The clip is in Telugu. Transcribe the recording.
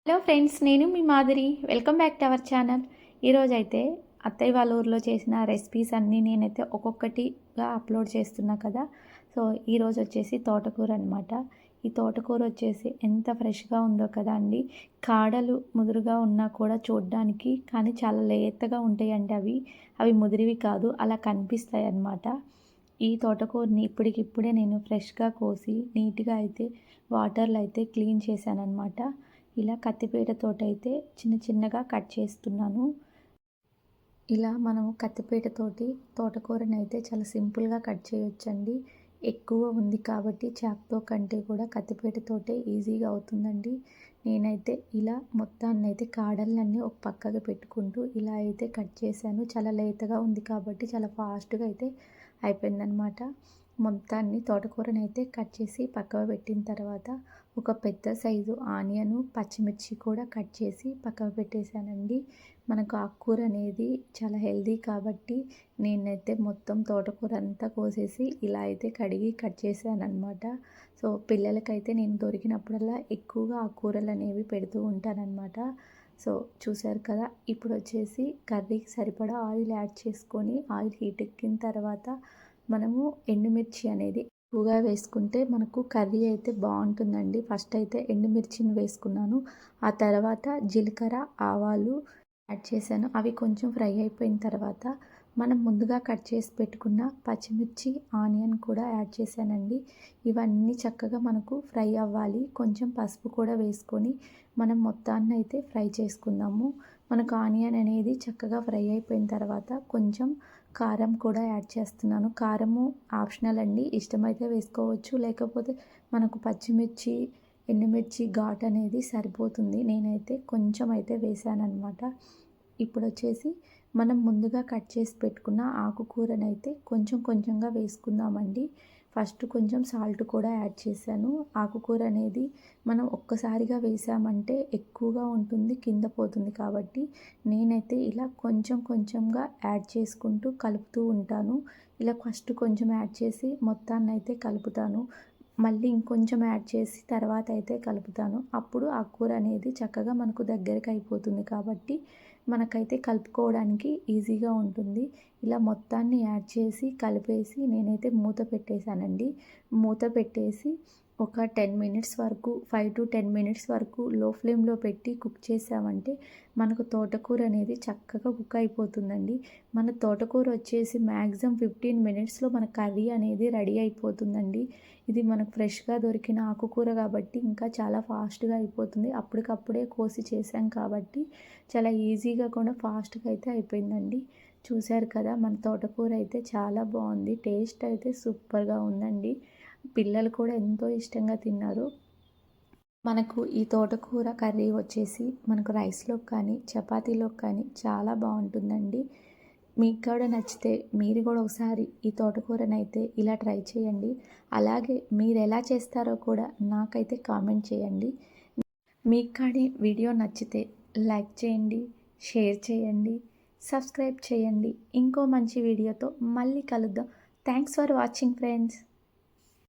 హలో ఫ్రెండ్స్, నేను మీ Madhuri. Welcome back to our channel. ఈరోజైతే అత్తయ్య వాళ్ళ ఊర్లో చేసిన రెసిపీస్ అన్నీ నేనైతే ఒక్కొక్కటిగా అప్లోడ్ చేస్తున్నా కదా. సో ఈరోజు వచ్చేసి తోటకూర అనమాట. ఈ తోటకూర వచ్చేసి ఎంత ఫ్రెష్గా ఉందో కదా అండి. కాడలు ముదురుగా ఉన్నా కూడా చూడడానికి కానీ చాలా లేతగా ఉంటాయండి. అవి ముదిరివి కాదు, అలా కనిపిస్తాయి అన్నమాట. ఈ తోటకూరని ఇప్పటికిప్పుడే నేను ఫ్రెష్గా కోసి నీట్గా అయితే వాటర్లో అయితే క్లీన్ చేశాను అనమాట. ఇలా కత్తిపీటతోటైతే చిన్న చిన్నగా కట్ చేస్తున్నాను. ఇలా మనం కత్తిపీటతోటి తోటకూరని అయితే చాలా సింపుల్గా కట్ చేయొచ్చండి. ఎక్కువ ఉంది కాబట్టి చాక్తో కంటే కూడా కత్తిపీటతోటే ఈజీగా అవుతుందండి. నేనైతే ఇలా మొత్తాన్నైతే కాడలన్నీ ఒక పక్కగా పెట్టుకుంటూ ఇలా అయితే కట్ చేశాను. చాలా లేతగా ఉంది కాబట్టి చాలా ఫాస్ట్గా అయితే అయిపోయిందనమాట. మొత్తాన్ని తోటకూరనైతే కట్ చేసి పక్కకు పెట్టిన తర్వాత ఒక పెద్ద సైజు ఆనియను, పచ్చిమిర్చి కూడా కట్ చేసి పక్కకు పెట్టేశానండి. మనకు ఆకుకూర అనేది చాలా హెల్దీ కాబట్టి నేనైతే మొత్తం తోటకూర అంతా కోసేసి ఇలా అయితే కడిగి కట్ చేశానన్నమాట. సో పిల్లలకైతే నేను దొరికినప్పుడల్లా ఎక్కువగా ఆకుకూరలు అనేవి పెడుతూ ఉంటానన్నమాట. సో చూసారు కదా. ఇప్పుడు వచ్చేసి కర్రీకి సరిపడా ఆయిల్ యాడ్ చేసుకొని ఆయిల్ హీట్ ఎక్కిన తర్వాత మనము ఎండుమిర్చి అనేది ఎక్కువగా వేసుకుంటే మనకు కర్రీ అయితే బాగుంటుందండి. ఫస్ట్ అయితే ఎండుమిర్చిని వేసుకున్నాను. ఆ తర్వాత జీలకర్ర, ఆవాలు యాడ్ చేశాను. అవి కొంచెం ఫ్రై అయిపోయిన తర్వాత మనం ముందుగా కట్ చేసి పెట్టుకున్న పచ్చిమిర్చి, ఆనియన్ కూడా యాడ్ చేశానండి. ఇవన్నీ చక్కగా మనకు ఫ్రై అవ్వాలి. కొంచెం పసుపు కూడా వేసుకొని మనం మొత్తాన్ని అయితే ఫ్రై చేసుకుందాము. మనకు ఆనియన్ అనేది చక్కగా ఫ్రై అయిపోయిన తర్వాత కొంచెం కారం కూడా యాడ్ చేస్తున్నాను. కారము ఆప్షనల్ అండి, ఇష్టమైతే వేసుకోవచ్చు, లేకపోతే మనకు పచ్చిమిర్చి, ఎండుమిర్చి ఘాట్ అనేది సరిపోతుంది. నేనైతే కొంచెం అయితే వేసానన్నమాట. ఇప్పుడు వచ్చేసి మనం ముందుగా కట్ చేసి పెట్టుకున్న ఆకుకూరనైతే కొంచెం కొంచెంగా వేసుకుందామండి. ఫస్ట్ కొంచెం సాల్ట్ కూడా యాడ్ చేశాను. ఆకుకూర అనేది మనం ఒక్కసారిగా వేసామంటే ఎక్కువగా ఉంటుంది, కింద పోతుంది కాబట్టి నేనైతే ఇలా కొంచెం కొంచెంగా యాడ్ చేసుకుంటూ కలుపుతూ ఉంటాను. ఇలా ఫస్ట్ కొంచెం యాడ్ చేసి మొత్తాన్ని అయితే కలుపుతాను. మళ్ళీ ఇంకొంచెం యాడ్ చేసి తర్వాత అయితే కలుపుతాను. అప్పుడు ఆ కూర అనేది చక్కగా మనకు దగ్గరికి అయిపోతుంది కాబట్టి మనకైతే కలుపుకోవడానికి ఈజీగా ఉంటుంది. ఇలా మొత్తాన్ని యాడ్ చేసి కలిపేసి నేనైతే మూత పెట్టేశానండి. మూత పెట్టేసి ఒక 10 మినిట్స్ వరకు 5 to 10 మినిట్స్ వరకు లో ఫ్లేమ్లో పెట్టి కుక్ చేసామంటే మనకు తోటకూర అనేది చక్కగా కుక్ అయిపోతుందండి. మన తోటకూర వచ్చేసి మ్యాక్సిమం 15 మినిట్స్లో మన కర్రీ అనేది రెడీ అయిపోతుందండి. ఇది మనకు ఫ్రెష్గా దొరికిన ఆకుకూర కాబట్టి ఇంకా చాలా ఫాస్ట్గా అయిపోతుంది. అప్పటికప్పుడే కోసి చేసాం కాబట్టి చాలా ఈజీగా కూడా ఫాస్ట్గా అయితే అయిపోయిందండి. చూశారు కదా, మన తోటకూర అయితే చాలా బాగుంది. టేస్ట్ అయితే సూపర్గా ఉందండి. పిల్లలు కూడా ఎంతో ఇష్టంగా తిన్నారు. మనకు ఈ తోటకూర కర్రీ వచ్చేసి మనకు రైస్లోకి కానీ చపాతీలోకి కానీ చాలా బాగుంటుందండి. మీకు కూడా నచ్చితే మీరు కూడా ఒకసారి ఈ తోటకూరనైతే ఇలా ట్రై చేయండి. అలాగే మీరు ఎలా చేస్తారో కూడా నాకైతే కామెంట్ చేయండి. మీకు కానీ వీడియో నచ్చితే లైక్ చేయండి, షేర్ చేయండి, సబ్స్క్రైబ్ చేయండి. ఇంకో మంచి వీడియోతో మళ్ళీ కలుద్దాం. Thanks for watching friends.